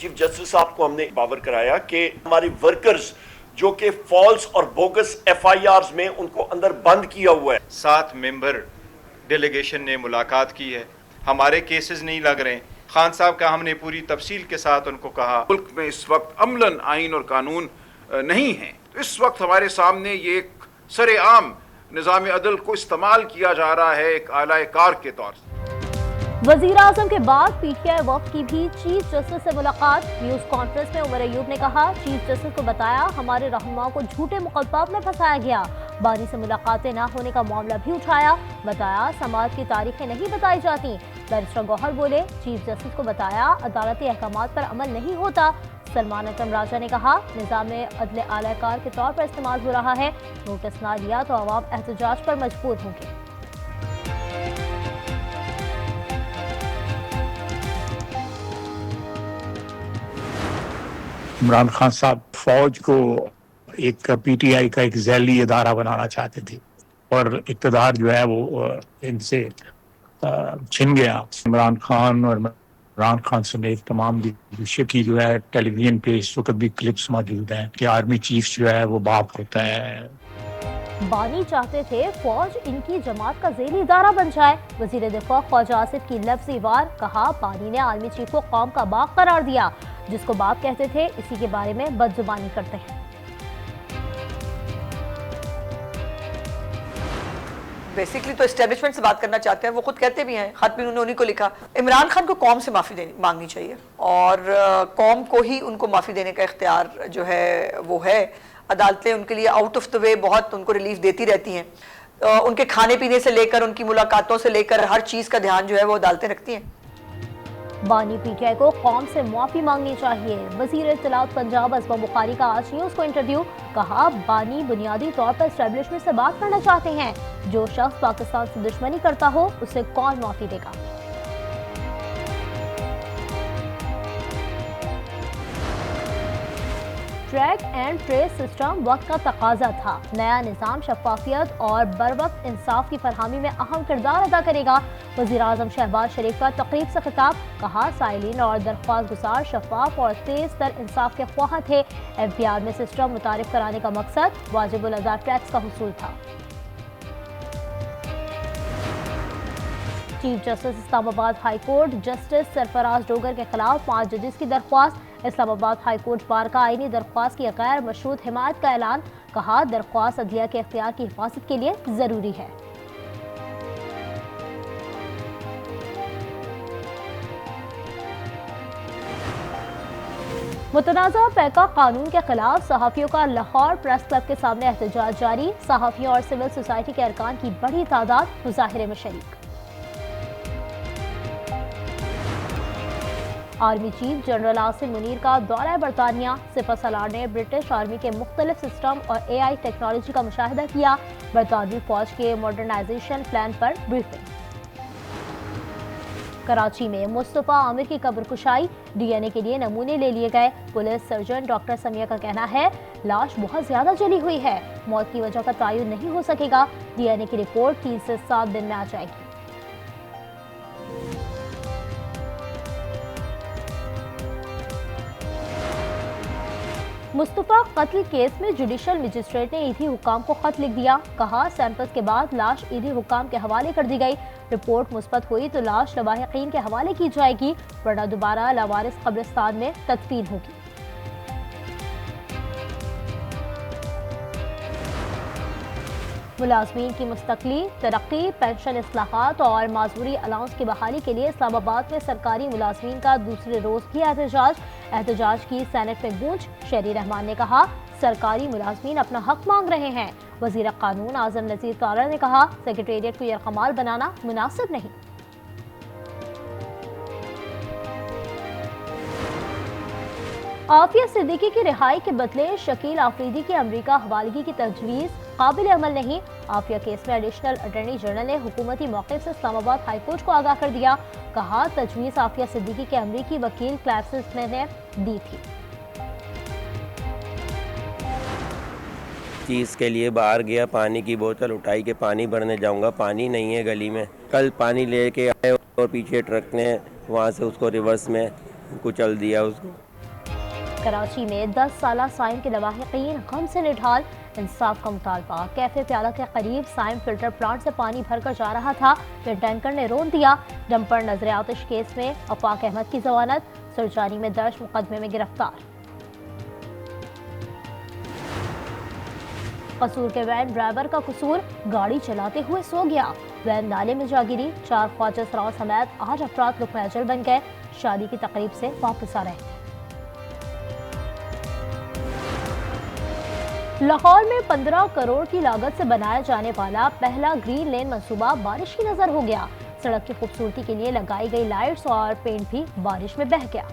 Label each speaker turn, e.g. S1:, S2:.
S1: Chief justice साहब को हमने पावर कराया कि हमारे वर्कर्स जो कि फॉल्स और बोगस एफआईआर्स में उनको अंदर बंद किया हुआ है।
S2: 7 मेंबर डेलीगेशन ने मुलाकात की है, हमारे केसेस नहीं लग रहे। खान साहब का हमने पूरी तफसील के साथ उनको कहा,
S3: मुल्क में इस वक्त अमलन आइन और कानून नहीं है, तो इस वक्त हमारे सामने ये एक सरेआम निज़ाम अदल को इस्तेमाल किया जा रहा है एक आला कार के तौर से।
S4: वजीर आजम के बाद पीटीआई वक्त की भी चीफ जस्टिस से मुलाकात। न्यूज कॉन्फ्रेंस में उमर अयूब ने कहा, चीफ जस्टिस को बताया हमारे रहनुमाओं को झूठे मुकदमात में फंसाया गया। बानी से मुलाकातें न होने का मामला भी उठाया, बताया समाज की तारीखें नहीं बताई जाती। बैरिस्टर गौहर बोले, चीफ जस्टिस को बताया अदालती अहकामात पर अमल नहीं होता। सलमान अकरम राजा ने कहा, निज़ाम अदल आलाकार के तौर पर इस्तेमाल हो रहा है, नोटिस ना लिया तो अवाम एहतजाज पर मजबूर होंगे।
S5: इमरान खान साहब फौज को एक पीटीआई का एक झैली इदारा बनाना चाहते थे और इक़्तिदार जो है वो इनसे छिन गया। इमरान खान और इमरान खान समेत तमाम लीडरशिप की जो है टेलीविजन पे इस वक्त भी क्लिप्स मौजूद हैं कि आर्मी चीफ जो है वो बाप होता है।
S4: बानी चाहते थे फौज इनकी जमात का ज़ेली इदारा बन जाए। वज़ीर दिफा ख्वाजा आसिफ की लफ्ज़ी वार, कहा बानी ने आर्मी चीफ को कौम का बाप करार दिया, जिसको बाप कहते थे इसी के बारे में बदजुबानी करते हैं।
S6: बेसिकली तो एस्टेब्लिशमेंट से बात करना चाहते हैं, वो खुद कहते भी हैं, खत भी उन्होंने उन्हीं को लिखा। इमरान खान को कौम से माफ़ी मांगनी चाहिए और कौम को ही उनको माफ़ी देने का इख्तियार जो है वो है। अदालतें उनके लिए आउट ऑफ द वे बहुत उनको रिलीफ देती रहती हैं। उनके खाने पीने से लेकर उनकी मुलाकातों से लेकर हर चीज़ का ध्यान जो है वो अदालतें रखती हैं।
S4: बानी पीटीआई को कौम से माफी मांगनी चाहिए। वजीर इत्तलात पंजाब असमा बुखारी का आज न्यूज को इंटरव्यू, कहा बानी बुनियादी तौर पर एस्टेब्लिशमेंट से बात करना चाहते हैं। जो शख्स पाकिस्तान से दुश्मनी करता हो उसे कौन माफी देगा। ट्रैक एंड ट्रेस सिस्टम वक्त का तकाजा था। नया निज़ाम शफाफियत और बरवक्त इंसाफ की फरहमी में अहम किरदार अदा करेगा। वज़ीर आज़म शहबाज शरीफ का तकरीब से खिताब, कहा साइलिन और दरख्वास्त गुजार शफाफ और तेज तर इंसाफ के ख्वाह थे। एफबीआर में सिस्टम मुतारिफ कराने का मकसद वाजिबुल अदा टैक्स का हुसूल था। Chief justice Islamabad high court justice Sarfaraz Dogar के खिलाफ 5 जजेस की दरख्वास्त। इस्लामाबाद हाई कोर्ट बार का आईनी दरख्वास्त की गैर मशरूत हिमायत का ऐलान, कहा दरख्वास्त अदलिया के इख्तियार की हिफाजत के लिए जरूरी है। मुतनाज़ा पैका कानून के खिलाफ सहाफ़ियों का लाहौर प्रेस क्लब के सामने एहतजाज जारी। सहाफ़ियों और सिविल सोसाइटी के अरकान की बड़ी तादाद मुज़ाहिरे में शरीक। Army chief general Asim Munir का दौरा बरतानिया। सिपह सलार ने ब्रिटिश आर्मी के मुख्तलिफ सिस्टम और AI टेक्नोलॉजी का मुशाहिदा किया। बरतानवी फौज के मॉडर्नाइजेशन प्लान पर ब्रीफिंग। कराची में मुस्तफ़ा आमिर की कब्र कुशाई, DNA के लिए नमूने ले लिए गए। पुलिस सर्जन डॉक्टर समिया का कहना है लाश बहुत ज्यादा जली हुई है, मौत की वजह का तयन नहीं हो सकेगा। DNA की रिपोर्ट 3 से 7 दिन में आ जाएगी। मुस्तफ़ा कत्ल केस में जुडिशल मजिस्ट्रेट ने ईदी हुकाम को खत लिख दिया। कहा सैंपल्स के बाद लाश ईदी हुकाम के हवाले कर दी गई। रिपोर्ट मुस्बत हुई तो लाश लवाहिकीन के हवाले की जाएगी, वरना दोबारा लावारिस कब्रिस्तान में तदफीन होगी। मुलाजमीन की मुस्तकली, तरक्की, पेंशन इस्लाहात और माजूरी अलाउंस की बहाली के लिए इस्लामाबाद में सरकारी मुलाजमीन का दूसरे रोज भी एहतजाज की सेनेट में गूंज। शहरी रहमान ने कहा सरकारी मुलाजमीन अपना हक मांग रहे हैं। वजीर कानून आजम नज़ीर तारा ने कहा सेक्रेटेरिएट को यरकमाल बनाना मुनासिब नहीं। आफिया सिद्दीकी की रिहाई के बदले शकील आफरीदी की अमरीका हवालगी की तजवीज़ काबिल अमल नहीं। आफिया केस में एडिशनल अटॉर्नी जनरल ने हुकूमती मौक़िफ़ से इस्लामाबाद हाई कोर्ट को आगाह कर दिया। कहा तजवीज़ आफिया सिद्दीकी के अमरीकी वकील क्लैप्सिस ने दी थी।
S7: चीज़ के लिए बाहर गया, पानी की बोतल उठाई के पानी भरने जाऊंगा, पानी नहीं है गली में। कल पानी लेके आए और पीछे ट्रक ने वहाँ से उसको रिवर्स में कुचल दिया उसको।
S4: कराची में 10 साला साइम के लवाहिकीन गम से निढाल, इंसाफ का मुतालबा। कैफे प्याला के करीब साइम फिल्टर प्लांट से पानी भरकर जा रहा था, फिर टैंकर ने रोक दिया। डंपर नजर आतिश केस में अफाक अहमद की जमानत, सुरजानी में दर्ज मुकदमे में गिरफ्तार। कसूर के वैन ड्राइवर का कसूर, गाड़ी चलाते हुए सो गया, वैन नाले में जा गिरी। 4 ख्वाजा सराव समेत 8 अफराद लुक़्मा अजल बन गए, शादी की तकरीब से वापस आ रहे थे। लाहौर में 15 करोड़ की लागत से बनाया जाने वाला पहला ग्रीन लेन मंसूबा बारिश की नजर हो गया। सड़क की खूबसूरती के लिए लगाई गई लाइट्स और पेंट भी बारिश में बह गया।